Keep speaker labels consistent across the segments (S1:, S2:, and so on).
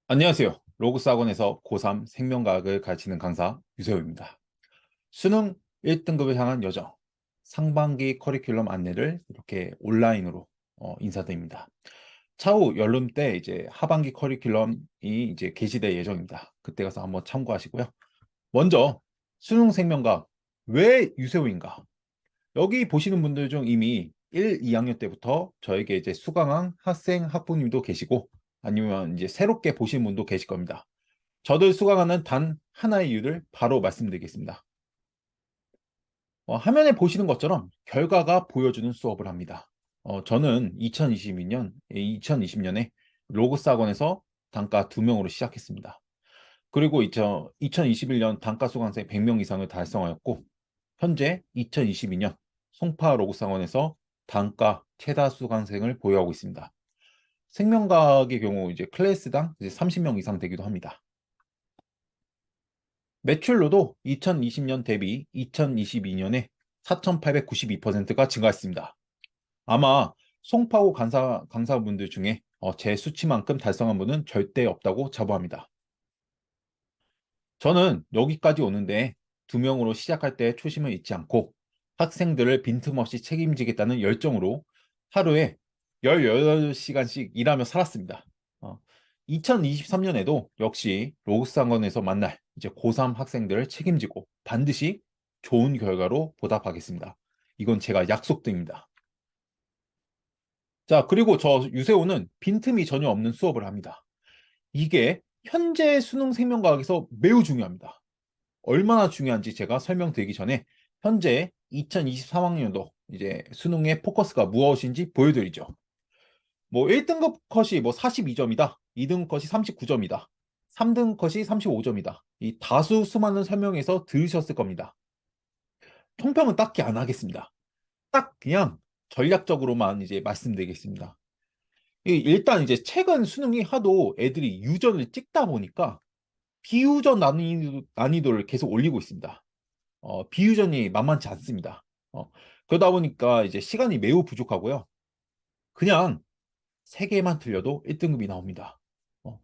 S1: 안녕하세요. 로고스 학원에서 고3 생명과학을 가르치는 강사 유세호입니다. 수능 1등급을 향한 여정, 상반기 커리큘럼 안내를 이렇게 온라인으로 인사드립니다. 차후 여름 때 이제 하반기 커리큘럼이 이제 게시될 예정입니다. 그때 가서 한번 참고하시고요. 먼저 수능 생명과학 왜 유세호인가? 여기 보시는 분들 중 이미 1, 2학년 때부터 저에게 이제 수강한 학생, 학부님도 계시고 아니면 이제 새롭게 보신 분도 계실 겁니다. 저를 수강하는 단 하나의 이유를 바로 말씀드리겠습니다. 화면에 보시는 것처럼 결과가 보여주는 수업을 합니다. 저는 2020년에 로고스 학원에서 단과 2명으로 시작했습니다. 그리고 2021년 단과 수강생 100명 이상을 달성하였고, 현재 2022년 송파 로고스 학원에서 단과 최다 수강생을 보유하고 있습니다. 생명과학의 경우 이제 클래스당 이제 30명 이상 되기도 합니다. 매출로도 2020년 대비 2022년에 4,892%가 증가했습니다. 아마 송파구 강사분들 중에 제 수치만큼 달성한 분은 절대 없다고 자부합니다. 저는 여기까지 오는데 2명으로 시작할 때 초심을 잊지 않고 학생들을 빈틈없이 책임지겠다는 열정으로 하루에 18시간씩 일하며 살았습니다. 2023년에도 역시 로스상원에서 만날 이제 고3 학생들을 책임지고 반드시 좋은 결과로 보답하겠습니다. 이건 제가 약속드립니다. 자, 그리고 저 유세호는 빈틈이 전혀 없는 수업을 합니다. 이게 현재 수능 생명과학에서 매우 중요합니다. 얼마나 중요한지 제가 설명드리기 전에 현재 2023학년도 이제 수능의 포커스가 무엇인지 보여드리죠. 뭐 1등급 컷이 뭐 42점이다. 2등급 컷이 39점이다. 3등급 컷이 35점이다. 이 다수 수많은 설명에서 들으셨을 겁니다. 총평은 딱히 안 하겠습니다. 딱 그냥 전략적으로만 이제 말씀드리겠습니다. 일단 이제 최근 수능이 하도 애들이 유전을 찍다 보니까 비유전 난이도를 계속 올리고 있습니다. 비유전이 만만치 않습니다. 그러다 보니까 이제 시간이 매우 부족하고요. 그냥 3개만 틀려도 1등급이 나옵니다. 어,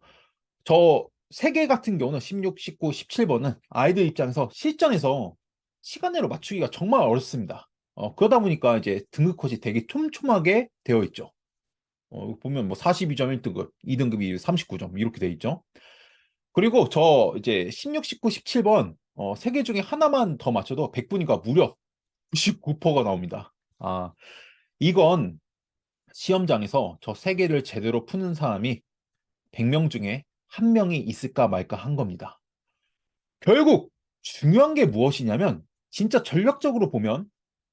S1: 저 3개 같은 경우는 16, 19, 17번은 아이들 입장에서 실전에서 시간 내로 맞추기가 정말 어렵습니다. 그러다 보니까 이제 등급 컷이 되게 촘촘하게 되어 있죠. 보면 뭐 42점 1등급, 2등급이 39점 이렇게 되어 있죠. 그리고 저 이제 16, 19, 17번 3개 중에 하나만 더 맞춰도 100분이가 무려 99%가 나옵니다. 이건 시험장에서 저 3개를 제대로 푸는 사람이 100명 중에 1명이 있을까 말까 한 겁니다. 결국 중요한 게 무엇이냐면 진짜 전략적으로 보면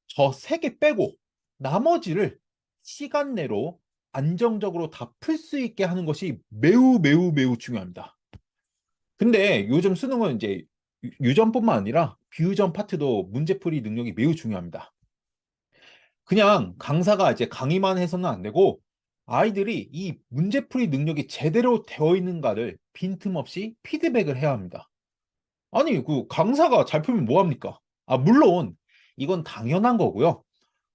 S1: 저 3개 빼고 나머지를 시간 내로 안정적으로 다 풀 수 있게 하는 것이 매우 매우 매우 중요합니다. 근데 요즘 수능은 이제 유전뿐만 아니라 비유전 파트도 문제풀이 능력이 매우 중요합니다. 그냥 강사가 이제 강의만 해서는 안 되고 아이들이 이 문제풀이 능력이 제대로 되어 있는가를 빈틈없이 피드백을 해야 합니다. 아니, 그 강사가 잘 풀면 뭐 합니까? 물론 이건 당연한 거고요.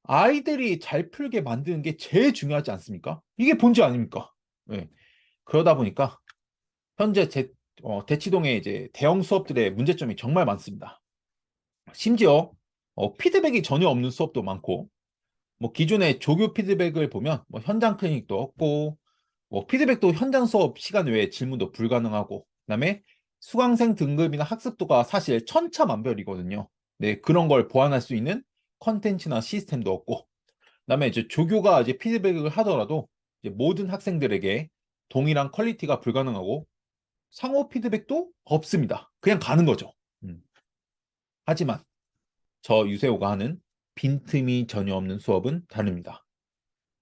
S1: 아이들이 잘 풀게 만드는 게 제일 중요하지 않습니까? 이게 본질 아닙니까? 네. 그러다 보니까 현재 대치동의 이제 대형 수업들의 문제점이 정말 많습니다. 심지어 피드백이 전혀 없는 수업도 많고, 뭐 기존의 조교 피드백을 보면 뭐 현장 클리닉도 없고, 뭐 피드백도 현장 수업 시간 외에 질문도 불가능하고, 그다음에 수강생 등급이나 학습도가 사실 천차만별이거든요. 네, 그런 걸 보완할 수 있는 컨텐츠나 시스템도 없고, 그다음에 이제 조교가 이제 피드백을 하더라도 이제 모든 학생들에게 동일한 퀄리티가 불가능하고 상호 피드백도 없습니다. 그냥 가는 거죠. 음. 하지만 저 유세호가 하는 빈틈이 전혀 없는 수업은 다릅니다.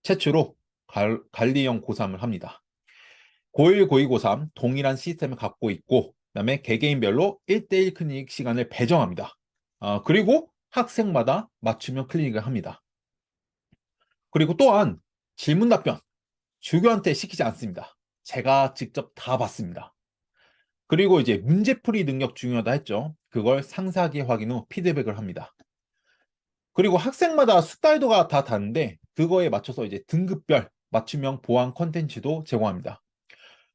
S1: 최초로 관리형 고3을 합니다. 고1, 고2, 고3 동일한 시스템을 갖고 있고 그다음에 개개인별로 1대1 클리닉 시간을 배정합니다. 그리고 학생마다 맞춤형 클리닉을 합니다. 그리고 또한 질문 답변 조교한테 시키지 않습니다. 제가 직접 다 받습니다. 그리고 이제 문제풀이 능력 중요하다 했죠. 그걸 상세하게 확인 후 피드백을 합니다. 그리고 학생마다 숙달도가 다 다른데 그거에 맞춰서 이제 등급별 맞춤형 보안 컨텐츠도 제공합니다.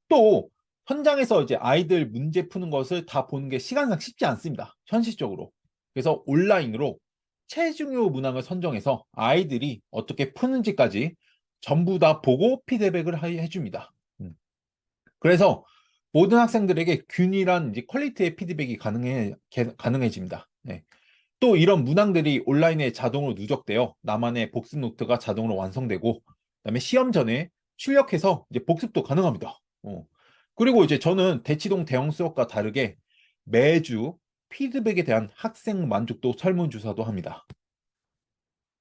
S1: 또 현장에서 이제 아이들 문제 푸는 것을 다 보는 게 시간상 쉽지 않습니다. 현실적으로. 그래서 온라인으로 최중요 문항을 선정해서 아이들이 어떻게 푸는지까지 전부 다 보고 피드백을 해줍니다. 그래서 모든 학생들에게 균일한 이제 퀄리티의 피드백이 가능해집니다. 네. 또 이런 문항들이 온라인에 자동으로 누적되어 나만의 복습 노트가 자동으로 완성되고, 그다음에 시험 전에 출력해서 이제 복습도 가능합니다. 그리고 이제 저는 대치동 대형 수업과 다르게 매주 피드백에 대한 학생 만족도 설문조사도 합니다.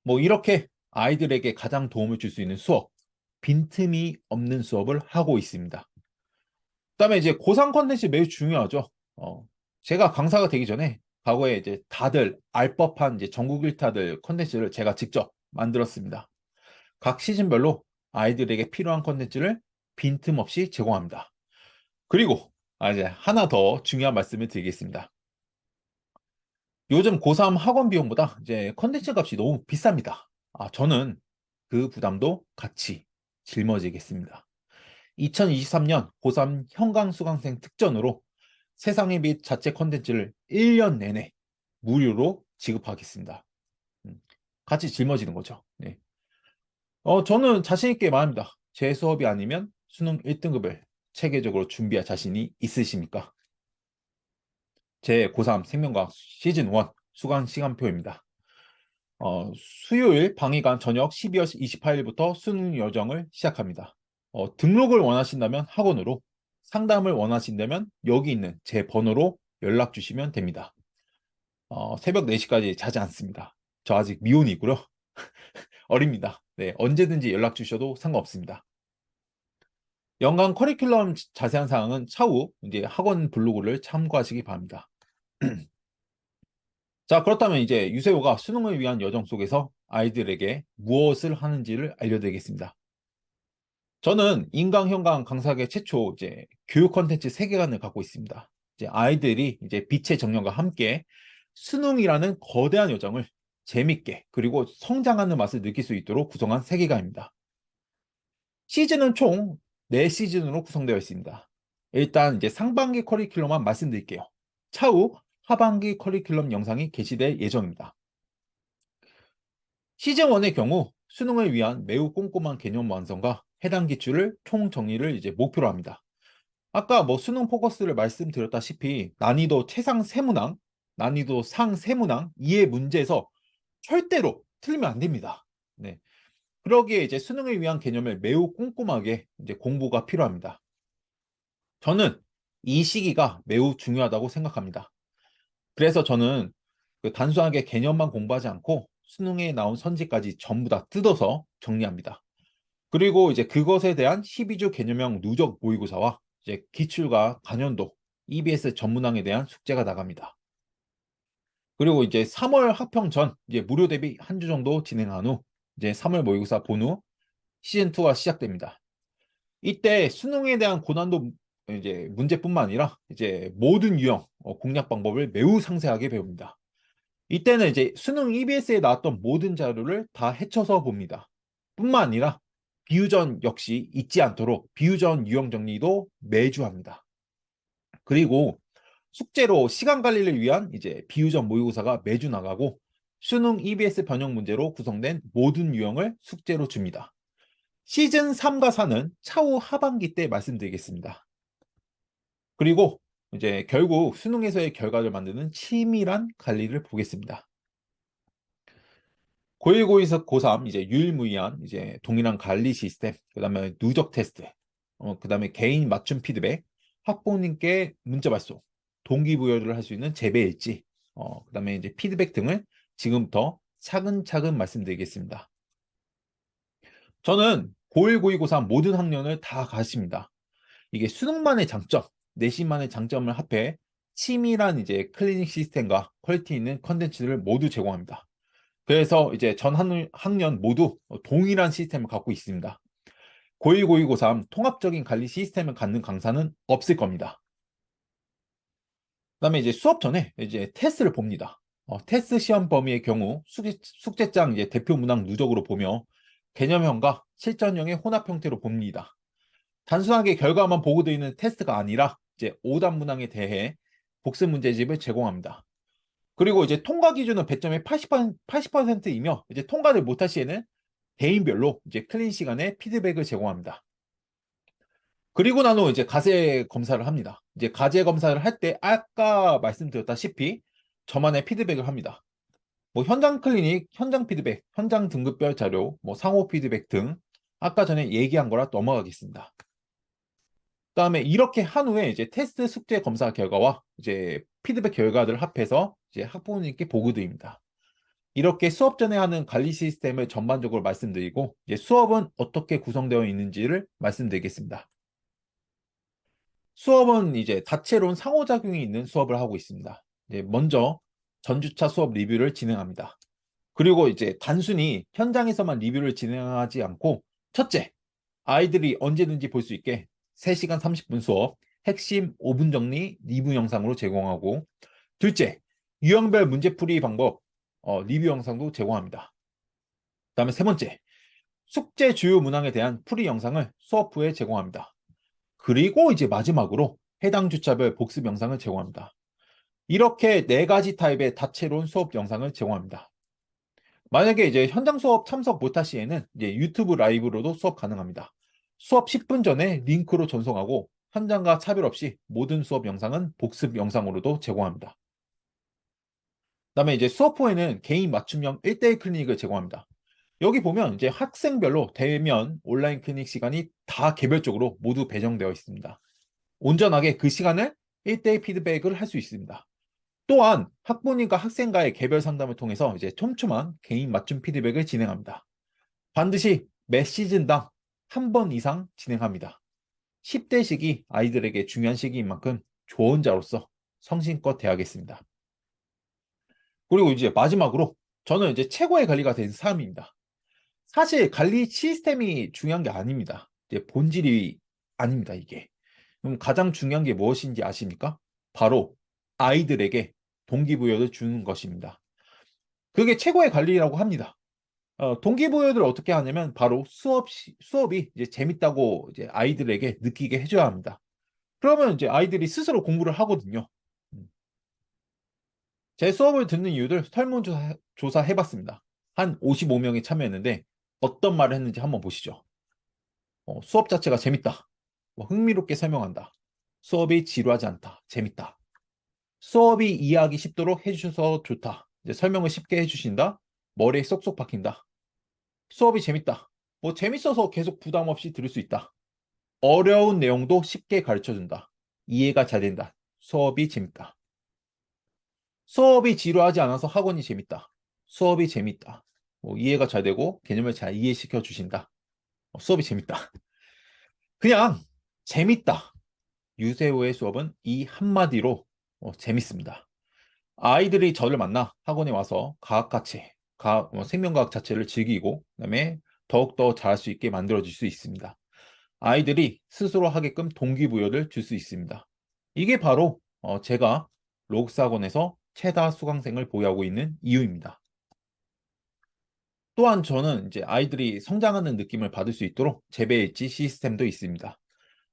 S1: 뭐 이렇게 아이들에게 가장 도움을 줄 수 있는 수업, 빈틈이 없는 수업을 하고 있습니다. 그다음에 이제 고3 컨텐츠 매우 중요하죠. 제가 강사가 되기 전에 과거에 이제 다들 알 법한 이제 전국 일타들 컨텐츠를 제가 직접 만들었습니다. 각 시즌별로 아이들에게 필요한 컨텐츠를 빈틈없이 제공합니다. 그리고 이제 하나 더 중요한 말씀을 드리겠습니다. 요즘 고3 학원 비용보다 이제 컨텐츠 값이 너무 비쌉니다. 저는 그 부담도 같이 짊어지겠습니다. 2023년 고3 현강 수강생 특전으로 세상의 빛 자체 컨텐츠를 1년 내내 무료로 지급하겠습니다. 같이 짊어지는 거죠. 네. 저는 자신 있게 말합니다. 제 수업이 아니면 수능 1등급을 체계적으로 준비할 자신이 있으십니까? 제 고3 생명과학 시즌 1 수강 시간표입니다. 수요일 방위간 저녁 12월 28일부터 수능 여정을 시작합니다. 등록을 원하신다면 학원으로, 상담을 원하신다면 여기 있는 제 번호로 연락 주시면 됩니다. 새벽 4시까지 자지 않습니다. 저 아직 미혼이고요. 어립니다. 네, 언제든지 연락 주셔도 상관없습니다. 연간 커리큘럼 자세한 사항은 차후 이제 학원 블로그를 참고하시기 바랍니다. 자, 그렇다면 이제 유세호가 수능을 위한 여정 속에서 아이들에게 무엇을 하는지를 알려드리겠습니다. 저는 인강현강 강사계 최초 이제 교육 콘텐츠 세계관을 갖고 있습니다. 이제 아이들이 이제 빛의 정령과 함께 수능이라는 거대한 여정을 재밌게 그리고 성장하는 맛을 느낄 수 있도록 구성한 세계관입니다. 시즌은 총 4시즌으로 구성되어 있습니다. 일단 이제 상반기 커리큘럼만 말씀드릴게요. 차후 하반기 커리큘럼 영상이 게시될 예정입니다. 시즌 1의 경우 수능을 위한 매우 꼼꼼한 개념 완성과 해당 기출을 총 정리를 이제 목표로 합니다. 아까 뭐 수능 포커스를 말씀드렸다시피 난이도 최상 세문항, 난이도 상 세문항 이해 문제에서 절대로 틀리면 안 됩니다. 네. 그러기에 이제 수능을 위한 개념을 매우 꼼꼼하게 이제 공부가 필요합니다. 저는 이 시기가 매우 중요하다고 생각합니다. 그래서 저는 그 단순하게 개념만 공부하지 않고 수능에 나온 선지까지 전부 다 뜯어서 정리합니다. 그리고 이제 그것에 대한 12주 개념형 누적 모의고사와 이제 기출과 간연도, EBS 전문항에 대한 숙제가 나갑니다. 그리고 이제 3월 합평 전 이제 무료 대비 한 주 정도 진행한 후 이제 3월 모의고사 본 후 시즌 2가 시작됩니다. 이때 수능에 대한 고난도 이제 문제뿐만 아니라 이제 모든 유형 공략 방법을 매우 상세하게 배웁니다. 이때는 이제 수능 EBS에 나왔던 모든 자료를 다 헤쳐서 봅니다. 뿐만 아니라 비유전 역시 잊지 않도록 비유전 유형 정리도 매주 합니다. 그리고 숙제로 시간 관리를 위한 이제 비유전 모의고사가 매주 나가고 수능 EBS 변형 문제로 구성된 모든 유형을 숙제로 줍니다. 시즌 3과 4는 차후 하반기 때 말씀드리겠습니다. 그리고 이제 결국 수능에서의 결과를 만드는 치밀한 관리를 보겠습니다. 고1, 고2에서 고3 이제 유일무이한 이제 동일한 관리 시스템, 그다음에 누적 테스트, 그다음에 개인 맞춤 피드백, 학부모님께 문자 발송, 동기부여를 할 수 있는 재배 일지, 그다음에 이제 피드백 등을 지금부터 차근차근 말씀드리겠습니다. 저는 고1, 고2, 고3 모든 학년을 다 가르칩니다. 이게 수능만의 장점, 내신만의 장점을 합해 치밀한 이제 클리닉 시스템과 퀄리티 있는 컨텐츠를 모두 제공합니다. 그래서 이제 전 학년 모두 동일한 시스템을 갖고 있습니다. 고1, 고2, 고3 통합적인 관리 시스템을 갖는 강사는 없을 겁니다. 그다음에 이제 수업 전에 이제 테스트를 봅니다. 테스트 시험 범위의 경우 숙제장 이제 대표 문항 누적으로 보며 개념형과 실전형의 혼합 형태로 봅니다. 단순하게 결과만 보고되어 있는 테스트가 아니라 이제 오답 문항에 대해 복습 문제집을 제공합니다. 그리고 이제 통과 기준은 배점의 80%이며 이제 통과를 못할 시에는 개인별로 이제 클린 시간에 피드백을 제공합니다. 그리고 난 후 이제 가제 검사를 합니다. 이제 가제 검사를 할 때 아까 말씀드렸다시피 저만의 피드백을 합니다. 뭐 현장 클리닉, 현장 피드백, 현장 등급별 자료, 뭐 상호 피드백 등 아까 전에 얘기한 거라 넘어가겠습니다. 그다음에 이렇게 한 후에 이제 테스트 숙제 검사 결과와 이제 피드백 결과들을 합해서 이제 학부모님께 보고드립니다. 이렇게 수업 전에 하는 관리 시스템을 전반적으로 말씀드리고 이제 수업은 어떻게 구성되어 있는지를 말씀드리겠습니다. 수업은 이제 다채로운 상호작용이 있는 수업을 하고 있습니다. 이제 먼저 전주차 수업 리뷰를 진행합니다. 그리고 이제 단순히 현장에서만 리뷰를 진행하지 않고 첫째, 아이들이 언제든지 볼 수 있게 3시간 30분 수업, 핵심 5분 정리 리뷰 영상으로 제공하고 둘째, 유형별 문제풀이 방법 리뷰 영상도 제공합니다. 그다음에 세 번째, 숙제 주요 문항에 대한 풀이 영상을 수업 후에 제공합니다. 그리고 이제 마지막으로 해당 주차별 복습 영상을 제공합니다. 이렇게 네 가지 타입의 다채로운 수업 영상을 제공합니다. 만약에 이제 현장 수업 참석 못할 시에는 이제 유튜브 라이브로도 수업 가능합니다. 수업 10분 전에 링크로 전송하고 현장과 차별 없이 모든 수업 영상은 복습 영상으로도 제공합니다. 그다음에 이제 수업 후에는 개인 맞춤형 1대1 클리닉을 제공합니다. 여기 보면 이제 학생별로 대면 온라인 클리닉 시간이 다 개별적으로 모두 배정되어 있습니다. 온전하게 그 시간을 1대1 피드백을 할 수 있습니다. 또한 학부모님과 학생과의 개별 상담을 통해서 이제 촘촘한 개인 맞춤 피드백을 진행합니다. 반드시 매 시즌당 한 번 이상 진행합니다. 10대 시기 아이들에게 중요한 시기인 만큼 조언자로서 성심껏 대하겠습니다. 그리고 이제 마지막으로 저는 이제 최고의 관리가 된 사람입니다. 사실 관리 시스템이 중요한 게 아닙니다. 이제 본질이 아닙니다, 이게. 그럼 가장 중요한 게 무엇인지 아십니까? 바로 아이들에게 동기부여를 주는 것입니다. 그게 최고의 관리라고 합니다. 동기부여를 어떻게 하냐면 바로 수업이 이제 재밌다고 이제 아이들에게 느끼게 해줘야 합니다. 그러면 이제 아이들이 스스로 공부를 하거든요. 음. 제 수업을 듣는 이유들 설문조사 해봤습니다. 한 55명이 참여했는데 어떤 말을 했는지 한번 보시죠. 수업 자체가 재밌다. 뭐 흥미롭게 설명한다. 수업이 지루하지 않다. 재밌다. 수업이 이해하기 쉽도록 해주셔서 좋다. 이제 설명을 쉽게 해주신다. 머리에 쏙쏙 박힌다. 수업이 재밌다. 뭐 재밌어서 계속 부담 없이 들을 수 있다. 어려운 내용도 쉽게 가르쳐준다. 이해가 잘 된다. 수업이 재밌다. 수업이 지루하지 않아서 학원이 재밌다. 수업이 재밌다. 뭐 이해가 잘 되고 개념을 잘 이해시켜 주신다. 수업이 재밌다. 그냥 재밌다. 유세호의 수업은 이 한마디로 재밌습니다. 아이들이 저를 만나 학원에 와서 과학가치, 생명과학 자체를 즐기고 그다음에 더욱더 잘할 수 있게 만들어질 수 있습니다. 아이들이 스스로 하게끔 동기부여를 줄 수 있습니다. 이게 바로 제가 로그스 학원에서 최다 수강생을 보유하고 있는 이유입니다. 또한 저는 이제 아이들이 성장하는 느낌을 받을 수 있도록 재배 일지 시스템도 있습니다.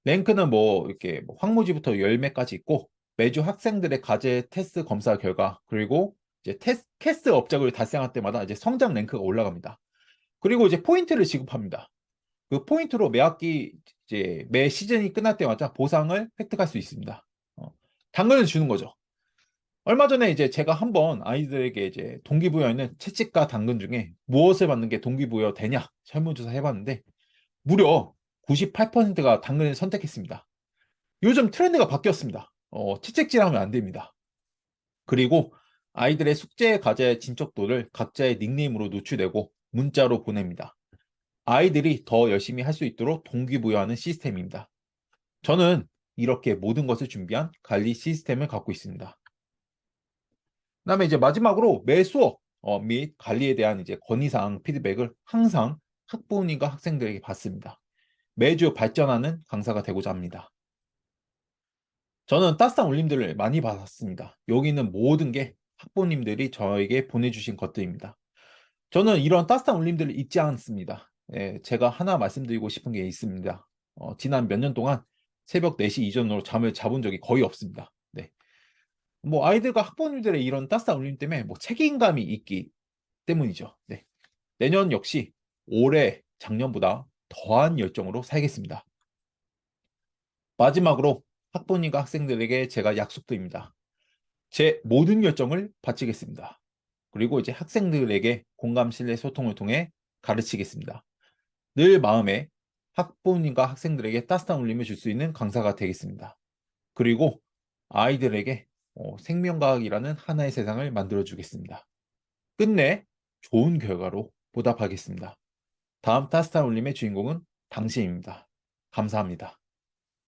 S1: 랭크는 뭐 이렇게 뭐 황무지부터 열매까지 있고 매주 학생들의 과제 테스트 검사 결과 그리고 이제 캐스트 업적을 달성할 때마다 이제 성장 랭크가 올라갑니다. 그리고 이제 포인트를 지급합니다. 그 포인트로 매 학기 이제 매 시즌이 끝날 때마다 보상을 획득할 수 있습니다. 당근을 주는 거죠. 얼마 전에 이제 제가 한번 아이들에게 이제 동기부여에는 채찍과 당근 중에 무엇을 받는 게 동기부여 되냐 설문조사 해봤는데 무려 98%가 당근을 선택했습니다. 요즘 트렌드가 바뀌었습니다. 채찍질하면 안 됩니다. 그리고 아이들의 숙제 과제 진척도를 각자의 닉네임으로 노출되고 문자로 보냅니다. 아이들이 더 열심히 할 수 있도록 동기부여하는 시스템입니다. 저는 이렇게 모든 것을 준비한 관리 시스템을 갖고 있습니다. 그다음에 이제 마지막으로 매 수업 및 관리에 대한 이제 건의사항 피드백을 항상 학부모님과 학생들에게 받습니다. 매주 발전하는 강사가 되고자 합니다. 저는 따뜻한 울림들을 많이 받았습니다. 여기 있는 모든 게 학부모님들이 저에게 보내주신 것들입니다. 저는 이런 따뜻한 울림들을 잊지 않습니다. 예, 제가 하나 말씀드리고 싶은 게 있습니다. 지난 몇 년 동안 새벽 4시 이전으로 잠을 자본 적이 거의 없습니다. 네. 뭐 아이들과 학부모님들의 이런 따스한 울림 때문에 뭐 책임감이 있기 때문이죠. 네. 내년 역시 올해 작년보다 더한 열정으로 살겠습니다. 마지막으로 학부모님과 학생들에게 제가 약속드립니다. 제 모든 열정을 바치겠습니다. 그리고 이제 학생들에게 공감, 신뢰, 소통을 통해 가르치겠습니다. 늘 마음에 학부모님과 학생들에게 따스한 울림을 줄 수 있는 강사가 되겠습니다. 그리고 아이들에게 생명과학이라는 하나의 세상을 만들어 주겠습니다. 끝내 좋은 결과로 보답하겠습니다. 다음 따스한 울림의 주인공은 당신입니다. 감사합니다.